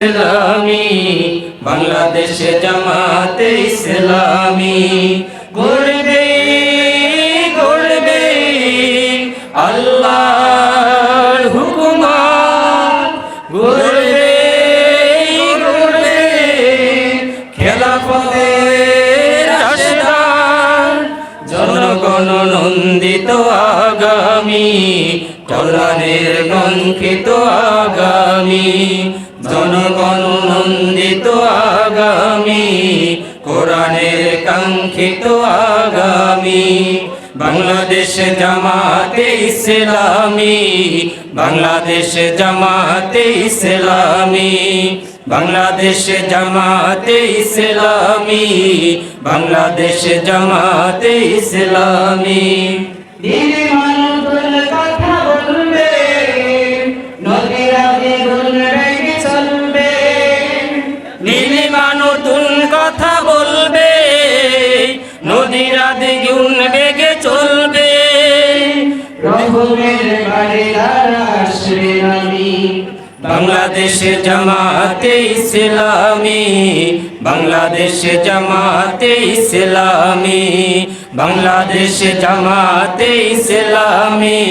ইসলামী বাংলাদেশ জামাতে ইসলামী গড়বে গড়বে আল্লাহর হুকুমত গড়বে গড়বে খেলাফতের রাষ্ট্র জনগণ নন্দিত আগামী কল্যাণের কাঙ্ক্ষিত আগামী জনগণ নন্দিত আগামী কোরআনের কাঙ্ক্ষিত আগামী বাংলাদেশ জামাতে ইসলামী বাংলাদেশ জামাতে ইসলামী বাংলাদেশ জামাতে ইসলামী বাংলাদেশ জামাতে ইসলামী দিনে মানুষের কথা বলবে নদীরা দ্বিগুণ বেগে চলবে নীলিমা নতুন কথা বলবে নদীরা দ্বিগুণ বেগে চলবে রহমের বাড়ি দ্বারা আসবে নামি বাংলাদেশ জামাতে ইসলামী বাংলাদেশ জামাতে ইসলামী বাংলাদেশ জামাতে ইসলামী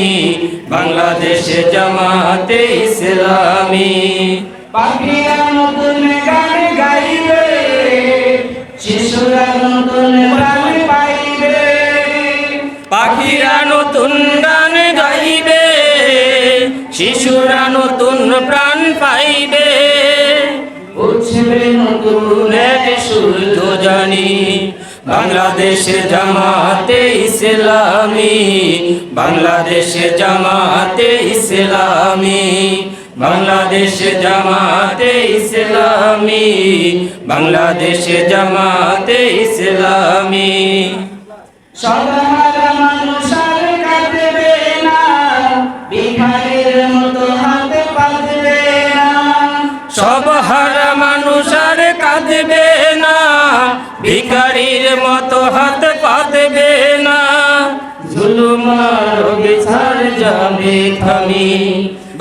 বাংলাদেশ জামাতে ইসলামী পাখিরা নতুন গান গাইবে শিশুরা নতুন প্রাণ পাইবে পাখিরা নতুন গান গাইবে শিশুরা নতুন প্রাণ পাইবে উঠবে নতুন এক সূর্য জানি বাংলাদেশ জামাতে ইসলামী বাংলাদেশ জামাতে ইসলামী বাংলাদেশ জামাতে ইসলামী বাংলাদেশ জামাতে ইসলামী সদহারা মানুষ আর কাঁদবে না ভিখারির মতো হাত পাতবে না সব হারা মানুষ আর কাঁদবে না ভিখারির মতো হাত পাতবে না জুলুমার বিচার যাবে থামি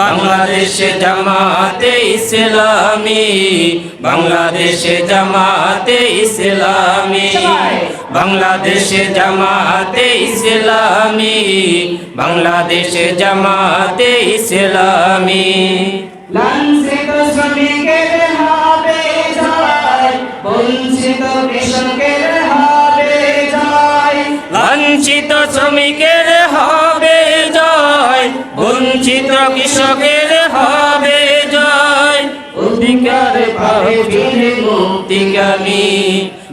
বাংলাদেশ জামাতে ইসলামী বাংলাদেশ জামাতে ইসলামী বাংলাদেশ জামাতে ইসলামী বাংলাদেশ জামাতে ইসলামী লাঞ্ছিত শ্রমিকের হবে জয় বঞ্চিত কৃষকের হবে জয় লাঞ্ছিত শ্রমিকের হবে জয় বঞ্চিত কৃষকের হবে জয় অধিকার পাবে ফিরে মুক্তিগামী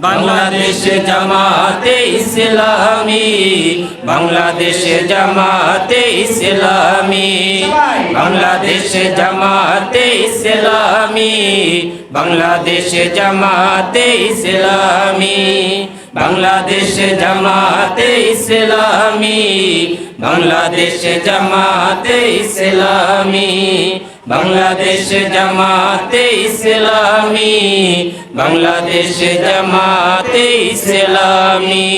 বাংলাদেশ জামাতে ইসলামী বাংলাদেশ জামাতে ইসলামী বাংলাদেশ জামাতে ইসলামী বাংলাদেশ জামাতে ইসলামী বাংলাদেশ জামাতে ইসলামী বাংলাদেশ জামাতে ইসলামী বাংলাদেশ জামাতে ইসলামী বাংলাদেশ জামাতে ইসলামী।